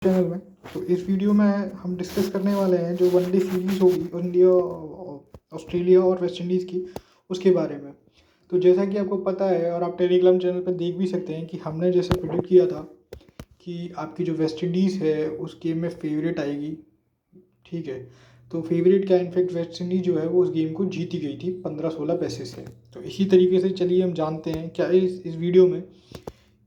Channel में। तो इस वीडियो में हम डिस्कस करने वाले हैं जो वनडे सीरीज़ होगी इंडिया, ऑस्ट्रेलिया और वेस्ट इंडीज़ की, उसके बारे में। तो जैसा कि आपको पता है और आप टेलीग्राम चैनल पर देख भी सकते हैं कि हमने जैसे प्रेडिक्ट किया था कि आपकी जो वेस्ट इंडीज़ है उस गेम में फेवरेट आएगी। ठीक है, तो फेवरेट क्या, इनफेक्ट वेस्ट इंडीज़ जो है वो उस गेम को जीती गई थी 15-16 पैसे से। तो इसी तरीके से चलिए हम जानते हैं क्या इस वीडियो में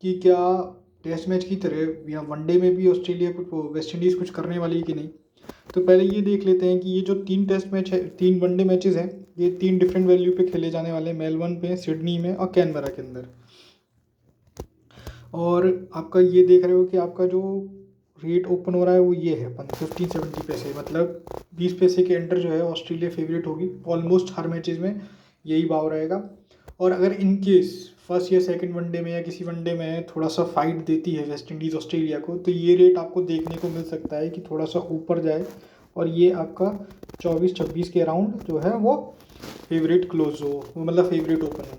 कि क्या टेस्ट मैच की तरह या वनडे में भी ऑस्ट्रेलिया कुछ वेस्ट इंडीज़ कुछ करने वाली है कि नहीं। तो पहले ये देख लेते हैं कि ये जो 3 टेस्ट मैच है, 3 वनडे मैचेस हैं, ये 3 डिफरेंट वैल्यू पे खेले जाने वाले हैं, मेलबर्न पे, सिडनी में और कैनबरा के अंदर। और आपका ये देख रहे हो कि आपका जो रेट ओपन हो रहा है वो ये है 15-70 पैसे, मतलब 20 पैसे के अंडर जो है ऑस्ट्रेलिया फेवरेट होगी। ऑलमोस्ट हर मैचेस में यही भाव रहेगा। और अगर इन केस फर्स्ट या सेकंड वनडे में या किसी वनडे में थोड़ा सा फाइट देती है वेस्ट इंडीज़ ऑस्ट्रेलिया को, तो ये रेट आपको देखने को मिल सकता है कि थोड़ा सा ऊपर जाए और ये आपका 24-26 के अराउंड जो है वो फेवरेट क्लोज हो, वो मतलब फेवरेट ओपन हो।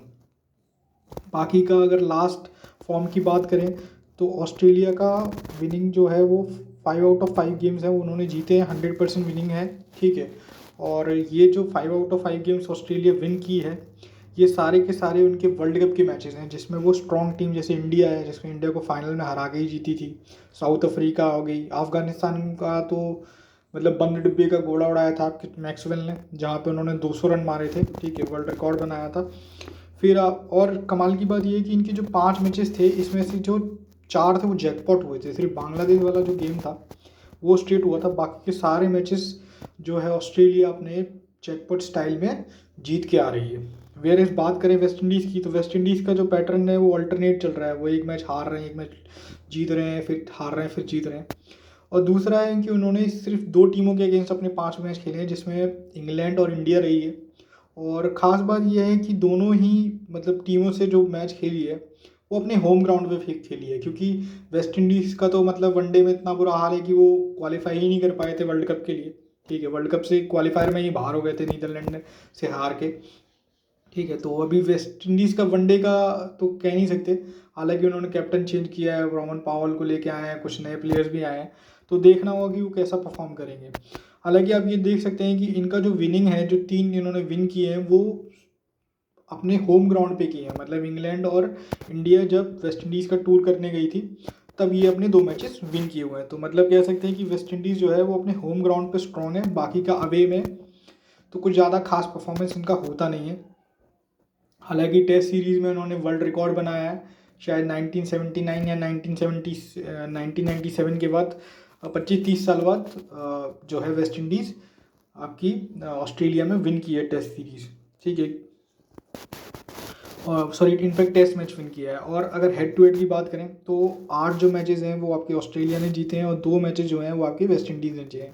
बाकी का अगर लास्ट फॉर्म की बात करें तो ऑस्ट्रेलिया का विनिंग जो है वो 5 आउट ऑफ 5 गेम्स है उन्होंने जीते हैं, 100% विनिंग है। ठीक है, और ये जो 5 out of 5 games Australia win की है, ये सारे के सारे उनके वर्ल्ड कप के मैचेस हैं जिसमें वो स्ट्रॉन्ग टीम जैसे इंडिया है, जिसमें इंडिया को फाइनल में हरा के ही जीती थी, साउथ अफ्रीका हो गई, अफगानिस्तान का तो मतलब बंद डिब्बे का घोड़ा उड़ाया था मैक्सवेल ने, जहाँ पे उन्होंने 200 रन मारे थे। ठीक है, वर्ल्ड रिकॉर्ड बनाया था। फिर और कमाल की बात ये है कि इनके जो 5 मैचेस थे इसमें से जो 4 थे वो जैकपॉट हुए थे। सिर्फ बांग्लादेश वाला जो गेम था वो स्ट्रेट हुआ था, बाकी के सारे मैचेस जो है ऑस्ट्रेलिया अपने जैकपॉट स्टाइल में जीत के आ रही है। वेयर इस बात करें वेस्ट इंडीज़ की, तो वेस्ट इंडीज़ का जो पैटर्न है वो अल्टरनेट चल रहा है, वो एक मैच हार रहे हैं, एक मैच जीत रहे हैं, फिर हार रहे हैं, फिर जीत रहे हैं। और दूसरा है कि उन्होंने सिर्फ 2 टीमों के अगेंस्ट अपने 5 मैच खेले हैं, जिसमें इंग्लैंड और इंडिया रही है। और ख़ास बात यह है कि दोनों ही मतलब टीमों से जो मैच खेली है वो अपने होम ग्राउंड पे खेली है, क्योंकि वेस्ट इंडीज़ का तो मतलब वनडे में इतना बुरा हाल है कि वो क्वालिफाई ही नहीं कर पाए थे वर्ल्ड कप के लिए। ठीक है, वर्ल्ड कप से क्वालिफायर में ही बाहर हो गए थे नीदरलैंड से हार के। ठीक है, तो अभी वेस्ट इंडीज़ का वनडे का तो कह नहीं सकते, हालांकि उन्होंने कैप्टन चेंज किया है, रोमन पावल को लेके आए हैं, कुछ नए प्लेयर्स भी आए हैं, तो देखना होगा कि वो कैसा परफॉर्म करेंगे। हालांकि आप ये देख सकते हैं कि इनका जो विनिंग है, जो 3 इन्होंने विन किए हैं वो अपने होम ग्राउंड पे किए हैं। मतलब इंग्लैंड और इंडिया जब वेस्ट इंडीज़ का टूर करने गई थी तब ये अपने 2 मैचेस विन किए हुए हैं। तो मतलब कह सकते हैं कि वेस्ट इंडीज़ जो है वो अपने होम ग्राउंड पे स्ट्रॉन्ग है, बाकी का अवे में तो कुछ ज़्यादा खास परफॉर्मेंस इनका होता नहीं है। हालांकि टेस्ट सीरीज़ में उन्होंने वर्ल्ड रिकॉर्ड बनाया है, शायद 1979 या 1997 के बाद 25-30 साल बाद जो है वेस्ट इंडीज़ आपकी ऑस्ट्रेलिया में विन की है टेस्ट सीरीज़। ठीक है, और sorry in fact test match win किया है। और अगर हेड टू हेड की बात करें तो 8 जो मैचेस हैं वो आपके ऑस्ट्रेलिया ने जीते हैं और 2 मैचेस जो हैं वो आपके वेस्ट इंडीज़ ने जीते हैं।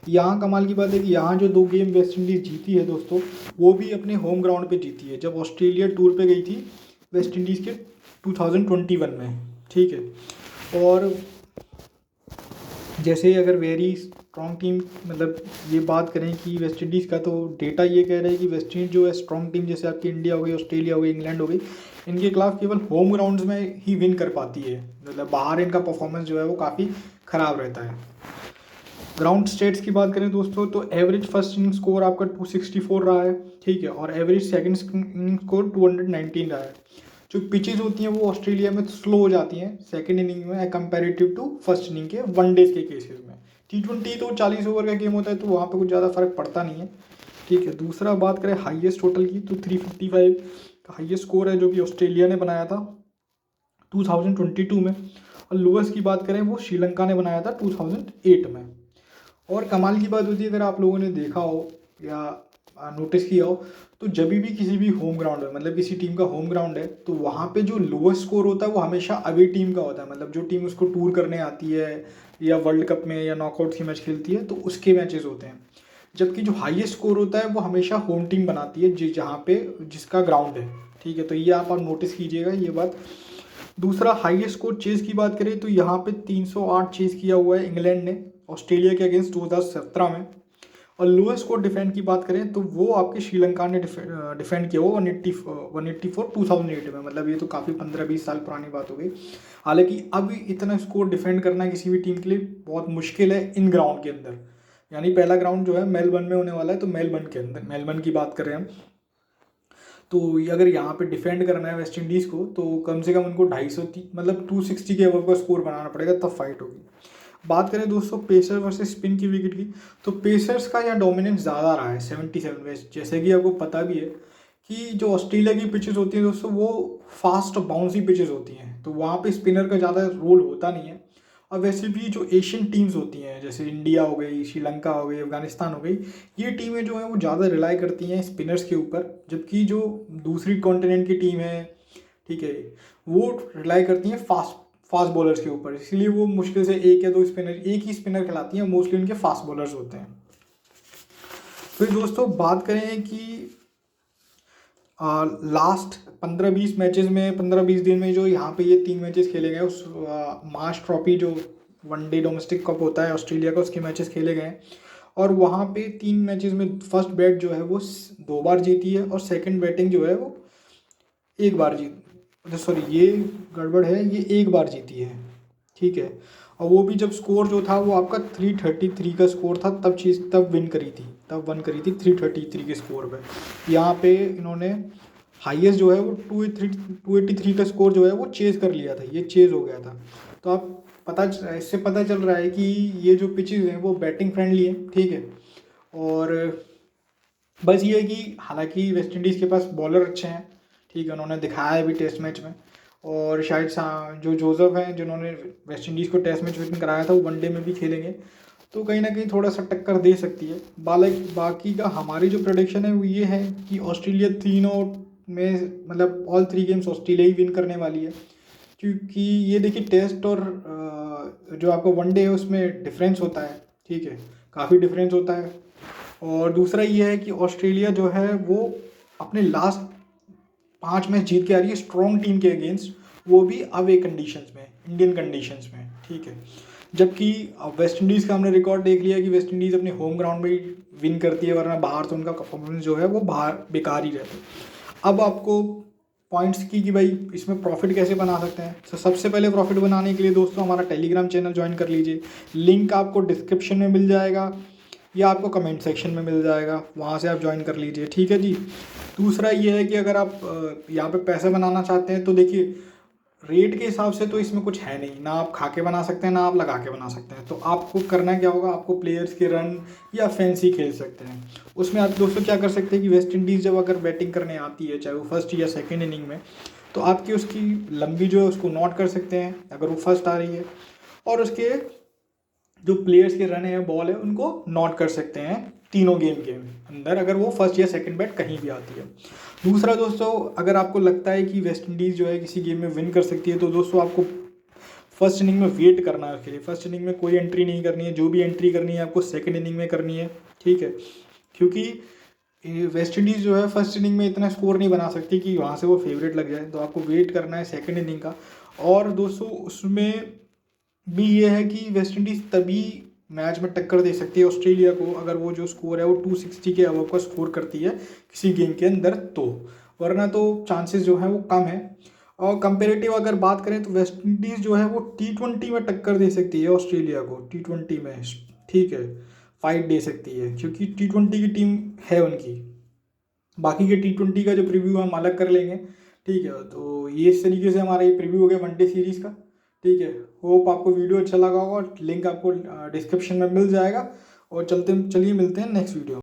यहाँ कमाल की बात है कि यहाँ जो 2 गेम वेस्ट इंडीज़ जीती है दोस्तों, वो भी अपने होम ग्राउंड पे जीती है, जब ऑस्ट्रेलिया टूर पे गई थी वेस्ट इंडीज़ के 2021 में। ठीक है, और जैसे अगर वेरी स्ट्रॉन्ग टीम, मतलब ये बात करें कि वेस्ट इंडीज़ का, तो डेटा ये कह रहा है कि वेस्ट इंडीज जो है स्ट्रॉन्ग टीम, जैसे आपकी इंडिया हो गई, ऑस्ट्रेलिया हो गई, इंग्लैंड हो गई, इनके खिलाफ केवल होम ग्राउंड्स में ही विन कर पाती है। मतलब बाहर इनका परफॉर्मेंस जो है वो काफ़ी ख़राब रहता है। ग्राउंड स्टेट्स की बात करें दोस्तों तो एवरेज फर्स्ट इनिंग स्कोर आपका 264 रहा है। ठीक है, और एवरेज सेकंड इनिंग स्कोर 219 रहा है। जो पिचेज होती हैं वो ऑस्ट्रेलिया में स्लो हो जाती हैं सेकंड इनिंग में कंपैरेटिव टू फर्स्ट इनिंग के वनडेज के केसेस में। T20 तो 40 ओवर का गेम होता है तो वहाँ पे कुछ ज़्यादा फर्क पड़ता नहीं है। ठीक है, दूसरा बात करें हाईएस्ट टोटल की, तो 355 का हाईएस्ट स्कोर है जो कि ऑस्ट्रेलिया ने बनाया था 2022 में। और लोएस्ट की बात करें वो श्रीलंका ने बनाया था 2008 में। और कमाल की बात होती है, अगर आप लोगों ने देखा हो या नोटिस किया हो, तो जब भी किसी भी होम ग्राउंड है, मतलब किसी टीम का होम ग्राउंड है, तो वहाँ पे जो लोएस्ट स्कोर होता है वो हमेशा अवे टीम का होता है। मतलब जो टीम उसको टूर करने आती है या वर्ल्ड कप में या नॉकआउट की मैच खेलती है तो उसके मैचेस होते हैं। जबकि जो हाईएस्ट स्कोर होता है वो हमेशा होम टीम बनाती है जहाँ पे जिसका ग्राउंड है। ठीक है, तो ये आप नोटिस कीजिएगा ये बात। दूसरा हाईएस्ट स्कोर चेज की बात करें तो यहाँ पे 308 चेज किया हुआ है इंग्लैंड ने ऑस्ट्रेलिया के अगेंस्ट 2017 में। और लोएस्ट स्कोर डिफेंड की बात करें तो वो आपके श्रीलंका ने डिफेंड किया वो 184 2008 में, मतलब ये तो काफ़ी 15-20 साल पुरानी बात हो गई। हालांकि अभी इतना स्कोर डिफेंड करना किसी भी टीम के लिए बहुत मुश्किल है इन ग्राउंड के अंदर। यानी पहला ग्राउंड जो है मेलबर्न में होने वाला है, तो मेलबर्न के अंदर, मेलबर्न की बात करें हम, तो अगर यहाँ पे डिफेंड करना है वेस्ट इंडीज़ को तो कम से कम उनको 250 मतलब 260 के अबव का स्कोर बनाना पड़ेगा, तब फाइट होगी। बात करें दोस्तों पेसर वर्सेस स्पिन की विकेट की, तो पेसर्स का यहाँ डोमिनेंस ज़्यादा रहा है 77 वेस्ट। जैसे कि आपको पता भी है कि जो ऑस्ट्रेलिया की पिचेस होती हैं दोस्तों वो फास्ट बाउंसी पिचेस होती हैं, तो वहाँ पे स्पिनर का ज़्यादा रोल होता नहीं है। और वैसे भी जो एशियन टीम्स होती हैं जैसे इंडिया हो गई, श्रीलंका हो गई, अफगानिस्तान हो गई, ये टीमें जो हैं वो ज़्यादा रिलाई करती हैं स्पिनर्स के ऊपर, जबकि जो दूसरी कॉन्टिनेंट की टीम है, ठीक है, वो रिलाई करती हैं फास्ट बॉलर्स के ऊपर। इसलिए वो मुश्किल से एक ही स्पिनर खिलाती हैं, मोस्टली उनके फास्ट बॉलर्स होते हैं। फिर दोस्तों बात करें कि लास्ट 15-20 मैचेस में 15-20 दिन में जो यहाँ पे ये 3 मैचेस खेले गए, उस मार्श ट्रॉफी जो वनडे डोमेस्टिक कप होता है ऑस्ट्रेलिया का, उसके मैचेस खेले गए और वहाँ पे 3 मैचेस में फर्स्ट बैट जो है वो 2 बार जीती है और सेकंड बैटिंग जो है वो 1 बार सॉरी ये गड़बड़ है, ये 1 बार जीती है, ठीक है। और वो भी जब स्कोर जो था वो आपका 333 का स्कोर था, तब वन करी थी 333 के स्कोर पे। यहाँ पे इन्होंने हाईएस्ट जो है वो 283 का स्कोर जो है वो चेज़ कर लिया था, ये चेज़ हो गया था। तो आप इससे पता चल रहा है कि ये जो पिचेज़ हैं वो बैटिंग फ्रेंडली है, ठीक है। और बस ये है कि हालांकि वेस्ट इंडीज़ के पास बॉलर अच्छे हैं, ठीक है, उन्होंने दिखाया है भी टेस्ट मैच में, और शायद जो जोसेफ हैं जिन्होंने वेस्ट इंडीज़ को टेस्ट मैच विन कराया था वो वनडे में भी खेलेंगे, तो कहीं ना कहीं थोड़ा सा टक्कर दे सकती है। बाकी का हमारी जो प्रेडिक्शन है वो ये है कि ऑस्ट्रेलिया तीनों में मतलब ऑल 3 गेम्स ऑस्ट्रेलिया ही विन करने वाली है, क्योंकि ये देखिए टेस्ट और जो आपका वनडे है उसमें डिफरेंस होता है, ठीक है, काफ़ी डिफरेंस होता है। और दूसरा ये है कि ऑस्ट्रेलिया जो है वो अपने लास्ट 5 मैच जीत के आ रही है स्ट्रॉन्ग टीम के अगेंस्ट, वो भी अवे कंडीशंस में, इंडियन कंडीशंस में, ठीक है। जबकि वेस्ट इंडीज़ का हमने रिकॉर्ड देख लिया कि वेस्ट इंडीज़ अपने होम ग्राउंड में ही विन करती है, वरना बाहर तो उनका परफॉर्मेंस जो है वो बाहर बेकार ही रहता है। अब आपको पॉइंट्स की कि भाई इसमें प्रॉफिट कैसे बना सकते हैं, तो सबसे पहले प्रॉफिट बनाने के लिए दोस्तों हमारा टेलीग्राम चैनल ज्वाइन कर लीजिए, लिंक आपको डिस्क्रिप्शन में मिल जाएगा या आपको कमेंट सेक्शन में मिल जाएगा, वहाँ से आप ज्वाइन कर लीजिए, ठीक है जी। दूसरा ये है कि अगर आप यहाँ पे पैसे बनाना चाहते हैं तो देखिए रेट के हिसाब से तो इसमें कुछ है नहीं, ना आप खा के बना सकते हैं ना आप लगा के बना सकते हैं। तो आपको करना क्या होगा, आपको प्लेयर्स के रन या फैंसी खेल सकते हैं। उसमें आप दोस्तों क्या कर सकते हैं कि वेस्ट इंडीज़ जब अगर बैटिंग करने आती है, चाहे वो फर्स्ट या सेकेंड इनिंग में, तो आपकी उसकी लंबी जो है उसको नोट कर सकते हैं अगर वो फर्स्ट आ रही है, और उसके जो प्लेयर्स के रन है, बॉल है, उनको नोट कर सकते हैं तीनों गेम के अंदर अगर वो फर्स्ट या सेकंड बैट कहीं भी आती है। दूसरा दोस्तों, अगर आपको लगता है कि वेस्ट इंडीज़ जो है किसी गेम में विन कर सकती है, तो दोस्तों आपको फर्स्ट इनिंग में वेट करना है उसके लिए। फर्स्ट इनिंग में कोई एंट्री नहीं करनी है, जो भी एंट्री करनी है आपको सेकंड इनिंग में करनी है, ठीक है, क्योंकि वेस्ट इंडीज़ जो है फर्स्ट इनिंग में इतना स्कोर नहीं बना सकती कि वहाँ से वो फेवरेट लग जाए, तो आपको वेट करना है सेकेंड इनिंग का। और दोस्तों उसमें भी ये है कि वेस्ट इंडीज़ तभी मैच में टक्कर दे सकती है ऑस्ट्रेलिया को अगर वो जो स्कोर है वो 260 के अबव का स्कोर करती है किसी गेम के अंदर, तो वरना तो चांसेस जो है वो कम है। और कंपेरेटिव अगर बात करें तो वेस्ट इंडीज़ जो है वो T20 में टक्कर दे सकती है ऑस्ट्रेलिया को, T20 में, ठीक है, फाइट दे सकती है, क्योंकि T20 की टीम है उनकी। बाकी के T20 का जो प्रीव्यू हम अलग कर लेंगे, ठीक है। तो ये इस तरीके से हमारा ये प्रीव्यू हो गया वनडे सीरीज़ का, ठीक है। होप आपको वीडियो अच्छा लगा होगा, लिंक आपको डिस्क्रिप्शन में मिल जाएगा, और चलिए मिलते हैं नेक्स्ट वीडियो।